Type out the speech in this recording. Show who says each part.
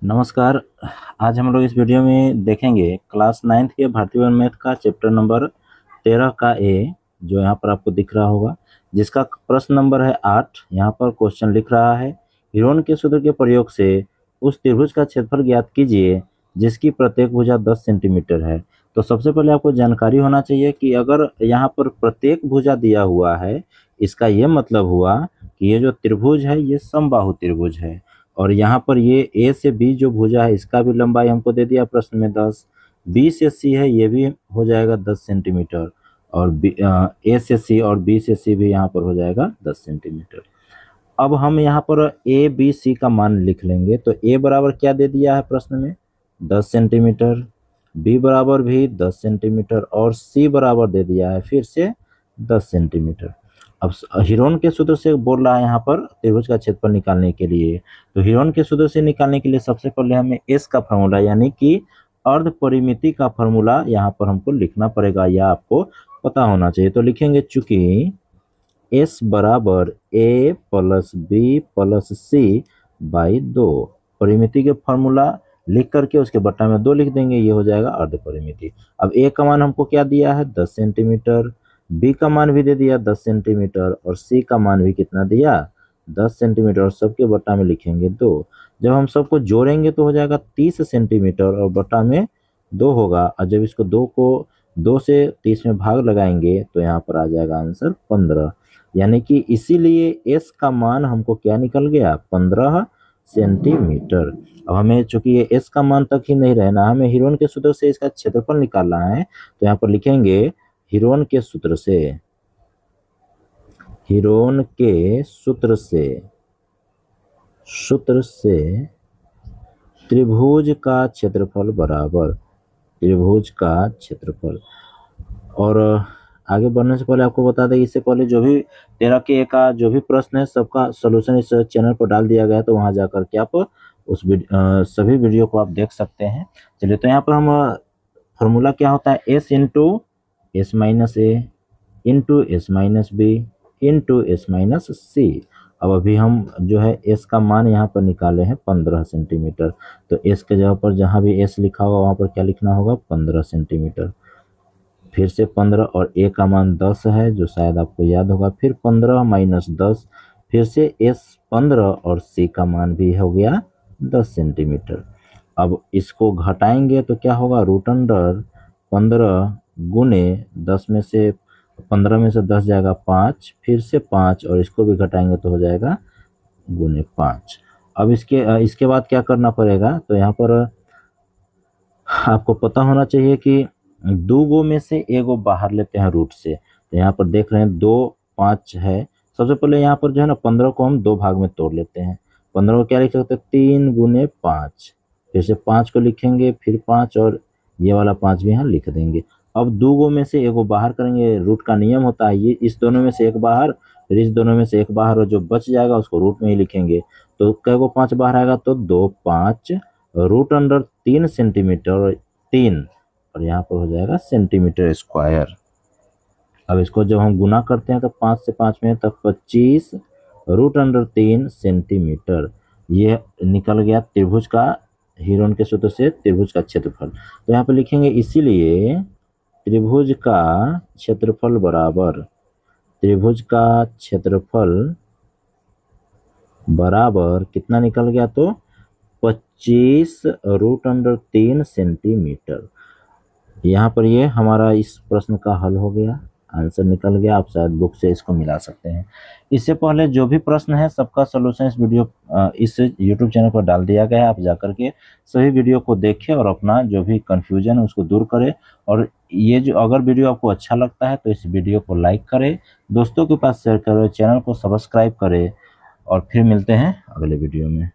Speaker 1: नमस्कार। आज हम लोग इस वीडियो में देखेंगे क्लास 9th के भारतीय वन मैथ का चैप्टर नंबर 13 का ए, जो यहाँ पर आपको दिख रहा होगा, जिसका प्रश्न नंबर है 8। यहाँ पर क्वेश्चन लिख रहा है, हीरोन के सूत्र के प्रयोग से उस त्रिभुज का क्षेत्रफल ज्ञात कीजिए जिसकी प्रत्येक भुजा 10 सेंटीमीटर है। तो सबसे पहले आपको जानकारी होना चाहिए कि अगर यहाँ पर प्रत्येक भुजा दिया हुआ है, इसका ये मतलब हुआ कि ये जो त्रिभुज है ये समबाहु त्रिभुज है। और यहाँ पर ये ए से बी जो भुजा है इसका भी लंबाई हमको दे दिया प्रश्न में 10, बी से सी है ये भी हो जाएगा 10 सेंटीमीटर, और ए से सी और बी से सी भी यहाँ पर हो जाएगा 10 सेंटीमीटर। अब हम यहाँ पर ए बी सी का मान लिख लेंगे। तो ए बराबर क्या दे दिया है प्रश्न में 10 सेंटीमीटर, बी बराबर भी 10 सेंटीमीटर और सी बराबर दे दिया है फिर से 10 सेंटीमीटर। अब हीरोन के सूत्र से बोल रहा है यहाँ पर त्रिभुज का क्षेत्रफल निकालने के लिए। तो हीरोन के सूत्र से निकालने के लिए सबसे पहले हमें एस का फार्मूला यानी कि अर्ध परिमिति का फार्मूला यहाँ पर हमको लिखना पड़ेगा, या आपको पता होना चाहिए। तो लिखेंगे चूंकि एस बराबर A plus B plus C by 2, परिमिति के फार्मूला लिख करके उसके बट्टा में 2 लिख देंगे, ये हो जाएगा अर्ध परिमिति। अब ए का मान हमको क्या दिया है 10 सेंटीमीटर, बी का मान भी दे दिया 10 सेंटीमीटर और सी का मान भी कितना दिया 10 सेंटीमीटर, और सबके बट्टा में लिखेंगे 2। जब हम सबको जोड़ेंगे तो हो जाएगा 30 सेंटीमीटर और बट्टा में 2 होगा। और जब इसको 2 से 30 में भाग लगाएंगे तो यहाँ पर आ जाएगा आंसर 15, यानी कि इसीलिए एस का मान हमको क्या निकल गया 15 सेंटीमीटर। अब हमें चूंकि ये एस का मान तक ही नहीं रहना, हमें हीरोन के सूत्र से इसका क्षेत्रफल निकालना है। तो यहाँ पर लिखेंगे हीरोन के सूत्र से त्रिभुज का क्षेत्रफल बराबर त्रिभुज का क्षेत्रफल। और आगे बढ़ने से पहले आपको बता दें, इससे पहले जो भी 13 के ए का जो भी प्रश्न है सबका सलूशन इस चैनल पर डाल दिया गया है, तो वहां जाकर के आप उस सभी वीडियो को आप देख सकते हैं। चलिए, तो यहाँ पर हम फॉर्मूला क्या होता है S into S minus A into S minus B into S minus C. अब अभी हम जो है एस का मान यहाँ पर निकाले हैं 15 सेंटीमीटर। तो एस के जगह पर जहाँ भी एस लिखा होगा वहाँ पर क्या लिखना होगा 15 सेंटीमीटर, फिर से 15 और ए का मान 10 है जो शायद आपको याद होगा, फिर 15 माइनस 10, फिर से एस 15 और सी का मान भी हो गया 10 सेंटीमीटर। अब इसको घटाएंगे तो क्या होगा रूट अंडर 15 गुने 10 में से 15 में से 10 जाएगा 5, फिर से 5 और इसको भी घटाएंगे तो हो जाएगा गुने 5। अब इसके बाद क्या करना पड़ेगा, तो यहाँ पर आपको पता होना चाहिए कि 2 गो में से एगो बाहर लेते हैं रूट से। तो यहाँ पर देख रहे हैं 2 5 है। सबसे पहले यहाँ पर जो है ना 15 को हम 2 भाग में तोड़ लेते हैं। 15 को क्या लिख सकते हैं 3 गुने 5, फिर से 5 को लिखेंगे, फिर 5 और ये वाला 5 भी यहाँ लिख देंगे। अब 2 गो में से एगो बाहर करेंगे, रूट का नियम होता है ये, इस दोनों में से एक बाहर फिर इस दोनों में से एक बाहर, और जो बच जाएगा उसको रूट में ही लिखेंगे। तो कै गो 5 बाहर आएगा तो 2 5 रूट अंडर 3 सेंटीमीटर और 3 और यहाँ पर हो जाएगा सेंटीमीटर स्क्वायर। अब इसको जब हम गुना करते हैं तो 5 से 5 में तक 25 रूट अंडर 3 सेंटीमीटर। ये निकल गया त्रिभुज का, हीरोन के सूत्र से त्रिभुज का क्षेत्रफल। तो यहाँ पर लिखेंगे इसीलिए त्रिभुज का क्षेत्रफल बराबर कितना निकल गया, तो 25 रूट अंडर 3 सेंटीमीटर। यहाँ पर ये हमारा इस प्रश्न का हल हो गया, आंसर निकल गया। आप शायद बुक से इसको मिला सकते हैं। इससे पहले जो भी प्रश्न है सबका सलूशन इस यूट्यूब चैनल पर डाल दिया गया है। आप जाकर के सभी वीडियो को देखें और अपना जो भी कन्फ्यूजन है उसको दूर करें। और ये जो अगर वीडियो आपको अच्छा लगता है तो इस वीडियो को लाइक करें, दोस्तों के पास शेयर करें, चैनल को सब्सक्राइब करें, और फिर मिलते हैं अगले वीडियो में।